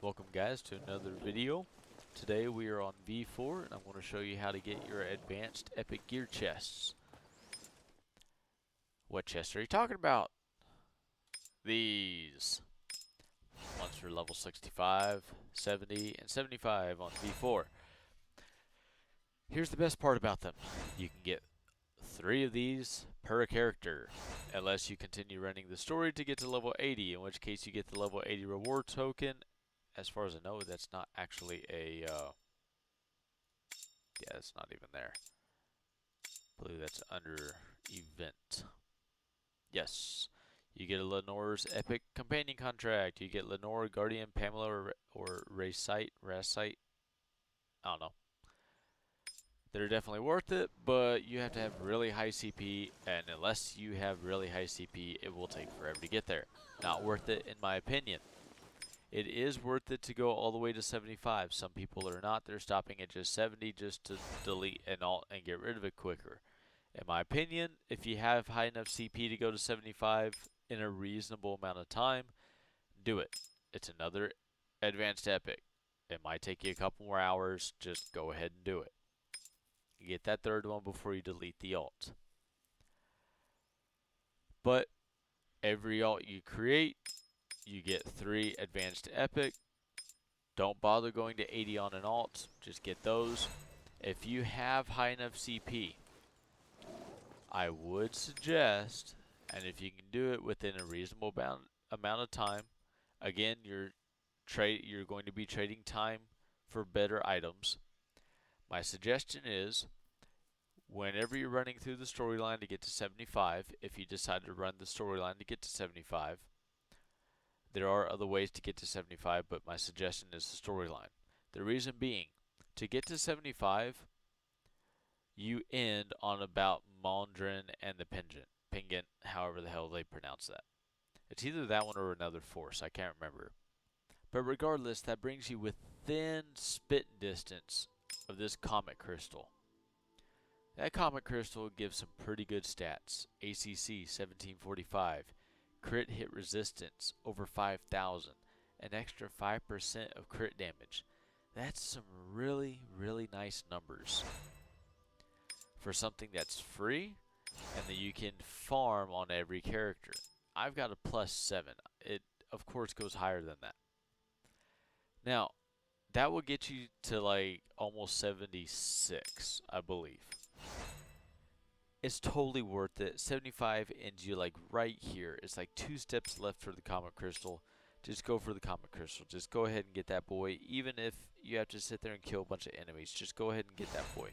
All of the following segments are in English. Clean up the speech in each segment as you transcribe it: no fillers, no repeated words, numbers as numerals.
Welcome guys to another video. Today we are on V4 and I'm going to show you how to get your advanced epic gear chests. What chests are you talking about? These. Ones for level 65, 70, and 75 on V4. Here's the best part about them. You can get 3 of these per character, unless you continue running the story to get to level 80, in which case you get the level 80 reward token. As far as I know, that's not actually a, yeah, it's not even there. I believe that's under event. Yes. You get a Lenore's epic companion contract. You get Lenore, Guardian, Pamela, or Racite. I don't know. They're definitely worth it, but you have to have really high CP, and unless you have really high CP, it will take forever to get there. Not worth it in my opinion. It is worth it to go all the way to 75. Some people are not. They're stopping at just 70 just to delete and alt and get rid of it quicker. In my opinion, if you have high enough CP to go to 75 in a reasonable amount of time, do it. It's another advanced epic. It might take you a couple more hours. Just go ahead and do it. You get that third one before you delete the alt. But every alt you create, you get 3 advanced epic. Don't bother going to 80 on an alt. Just get those. If you have high enough CP, I would suggest, and if you can do it within a reasonable amount of time, again, you're going to be trading time for better items. My suggestion is, whenever you're running through the storyline to get to 75, if you decide to run the storyline to get to 75, there are other ways to get to 75, but my suggestion is the storyline. The reason being, to get to 75, you end on about Mondrin and the Pingent, however the hell they pronounce that. It's either that one or another force, I can't remember. But regardless, that brings you within spit distance of this comet crystal. That comet crystal gives some pretty good stats. ACC 1745, crit hit resistance over 5,000, an extra 5% of crit damage. That's some really, really nice numbers for something that's free and that you can farm on every character. I've got a +7. It, of course, goes higher than that. Now, that will get you to like almost 76, I believe. It's totally worth it. 75 ends you like right here. It's like 2 steps left for the comet crystal. Just go for the comet crystal. Just go ahead and get that boy. Even if you have to sit there and kill a bunch of enemies, just go ahead and get that boy.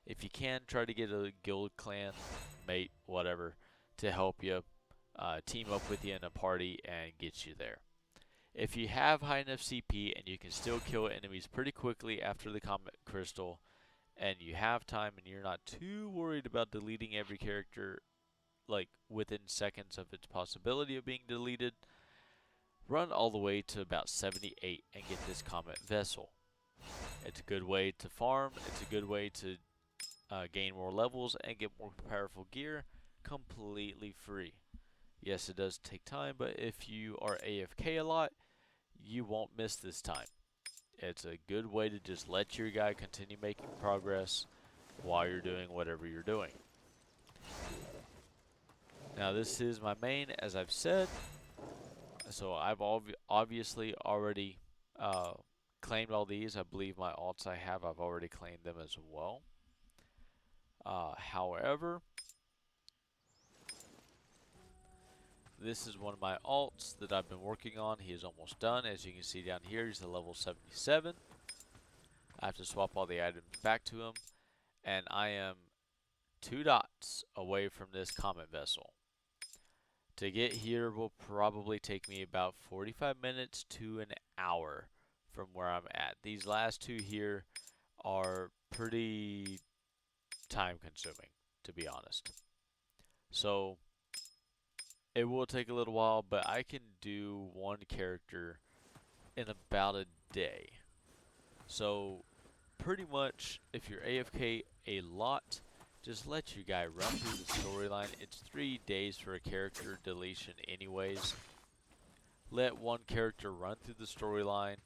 If you can, try to get a guild, clan, mate, whatever, to help you team up with you in a party and get you there. If you have high enough CP and you can still kill enemies pretty quickly after the comet crystal, and you have time and you're not too worried about deleting every character like within seconds of its possibility of being deleted, run all the way to about 78 and get this comet vessel. It's a good way to farm. It's a good way to gain more levels and get more powerful gear completely free. Yes, it does take time, but if you are AFK a lot, you won't miss this time. It's a good way to just let your guy continue making progress while you're doing whatever you're doing. Now this is my main, as I've said, so I've obviously already claimed all these. I believe my alts I've already claimed them as well. However, this is one of my alts that I've been working on. He is almost done. As you can see down here, he's a level 77. I have to swap all the items back to him, and I am 2 dots away from this comet vessel. To get here will probably take me about 45 minutes to an hour from where I'm at. These last 2 here are pretty time consuming, to be honest. So it will take a little while, but I can do 1 character in about a day. So pretty much, if you're AFK a lot, just let your guy run through the storyline. It's 3 days for a character deletion anyways. let one character run through the storyline,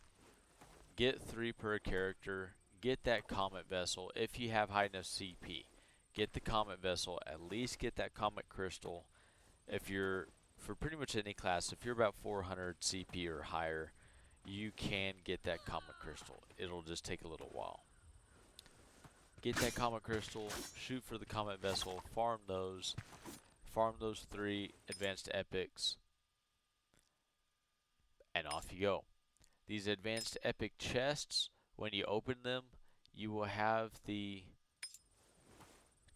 get 3 per character, get that comet vessel if you have high enough CP. Get the comet vessel, at least get that comet crystal. If you're, for pretty much any class, if you're about 400 CP or higher, you can get that comet crystal. It'll just take a little while. Get that comet crystal, shoot for the comet vessel, farm those 3 advanced epics, and off you go. These advanced epic chests, when you open them, you will have the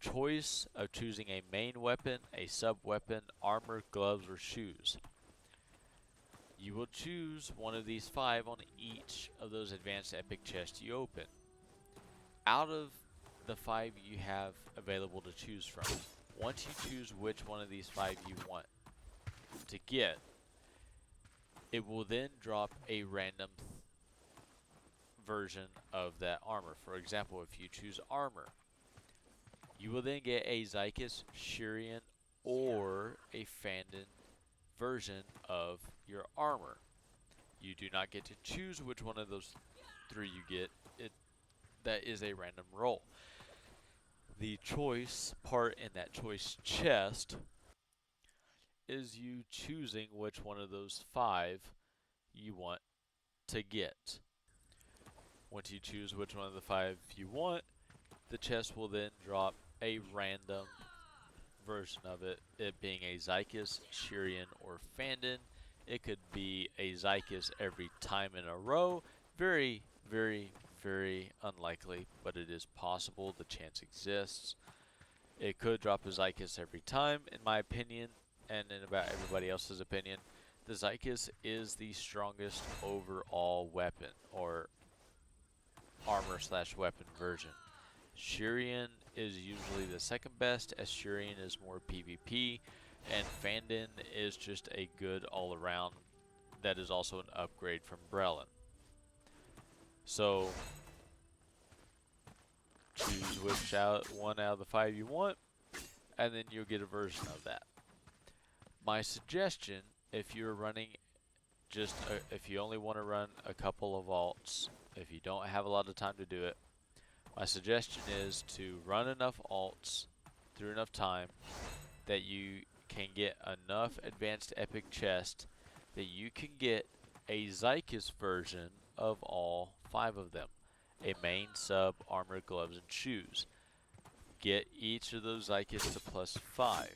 choice of choosing a main weapon, a sub weapon, armor, gloves, or shoes. You will choose one of these 5 on each of those advanced epic chests you open. Out of the 5 you have available to choose from, once you choose which one of these 5 you want to get, it will then drop a random version of that armor. For example, if you choose armor, you will then get a Zychus, Shurian, or a Fandon version of your armor. You do not get to choose which one of those 3 you get. That is a random roll. The choice part in that choice chest is you choosing which one of those 5 you want to get. Once you choose which one of the 5 you want, the chest will then drop a random version of it, it being a Zychus, Shurian, or Fandon. It could be a Zychus every time in a row. Very, very, very unlikely, but it is possible. The chance exists. It could drop a Zychus every time, in my opinion, and in about everybody else's opinion. The Zychus is the strongest overall weapon, or armor/weapon version. Shurian is usually the second best, as Shurian is more PvP, and Fandon is just a good all-around that is also an upgrade from Brelin. So choose which one out of the 5 you want, and then you'll get a version of that. My suggestion, if you're running if you only want to run a couple of alts, if you don't have a lot of time to do it, my suggestion is to run enough alts through enough time that you can get enough advanced epic chest that you can get a Zychus version of all 5 of them. A main, sub, armor, gloves, and shoes. Get each of those Zychus to +5.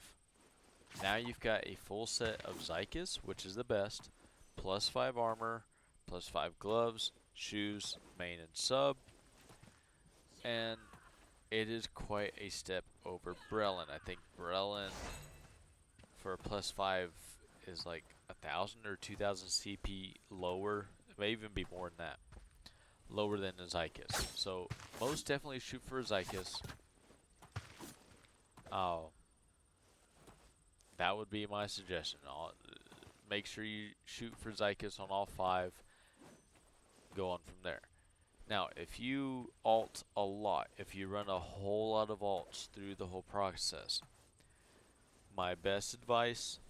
Now you've got a full set of Zychus, which is the best, +5 armor, +5 gloves, shoes, main and sub, and it is quite a step over Brelin. I think Brelin for a +5 is like 1,000 or 2,000 CP lower. It may even be more than that. Lower than a Zychus. So most definitely shoot for a Zychus. That would be my suggestion. Make sure you shoot for Zychus on all 5. Go on from there. Now, if you alt a lot, if you run a whole lot of alts through the whole process, my best advice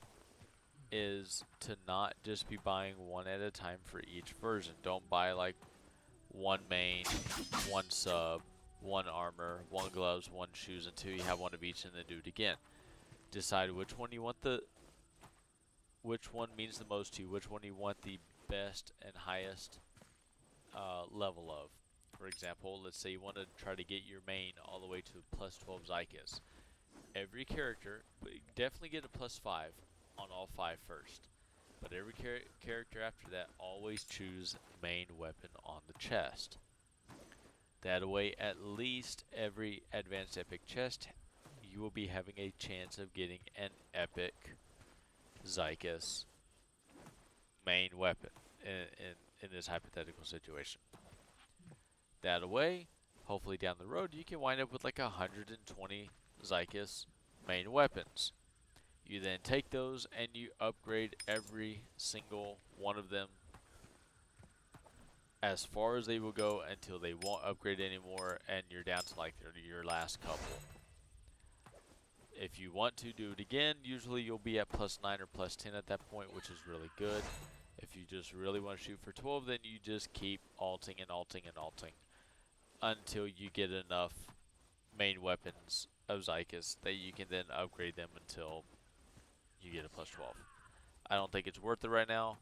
is to not just be buying one at a time for each version. Don't buy like 1 main, 1 sub, 1 armor, 1 gloves, 1 shoes until you have one of each, and then do it again. Decide which one you want which one means the most to you, which one you want the best and highest level of. For example, let's say you want to try to get your main all the way to +12 Zychus. Every character, definitely get a +5 on all 5 first. But every character after that, always choose main weapon on the chest. That way, at least every advanced epic chest, you will be having a chance of getting an epic Zychus main weapon in this hypothetical situation. That way, hopefully down the road, you can wind up with like 120 Zychus main weapons. You then take those and you upgrade every single one of them as far as they will go until they won't upgrade anymore and you're down to like your last couple. If you want to do it again, usually you'll be at +9 or +10 at that point, which is really good. If you just really want to shoot for 12, then you just keep alting and alting and alting until you get enough main weapons of Zykus that you can then upgrade them until you get a plus 12. I don't think it's worth it right now.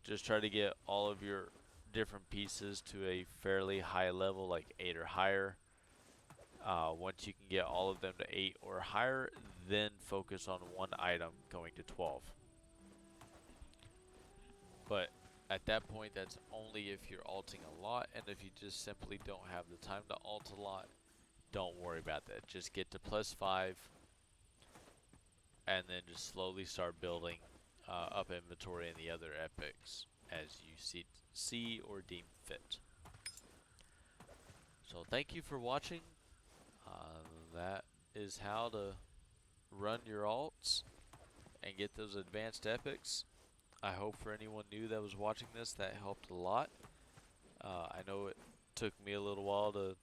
Just try to get all of your different pieces to a fairly high level, like 8 or higher. Once you can get all of them to 8 or higher, then focus on one item going to 12. But at that point, that's only if you're alting a lot, and if you just simply don't have the time to alt a lot, don't worry about that. Just get to plus 5, and then just slowly start building up inventory in the other epics as you see or deem fit. So thank you for watching. That is how to run your alts and get those advanced epics. I hope for anyone new that was watching this, that helped a lot. I know it took me a little while to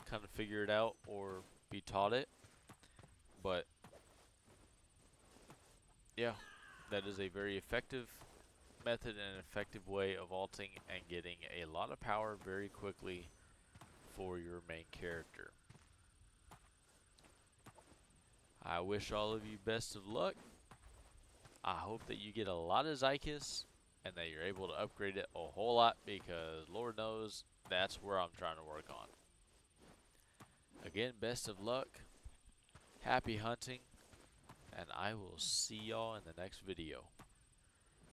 kind of figure it out or be taught it, but yeah, that is a very effective method and an effective way of alting and getting a lot of power very quickly for your main character. I wish all of you best of luck. I hope that you get a lot of Zykus and that you're able to upgrade it a whole lot, because Lord knows that's where I'm trying to work on. Again, best of luck, happy hunting, and I will see y'all in the next video.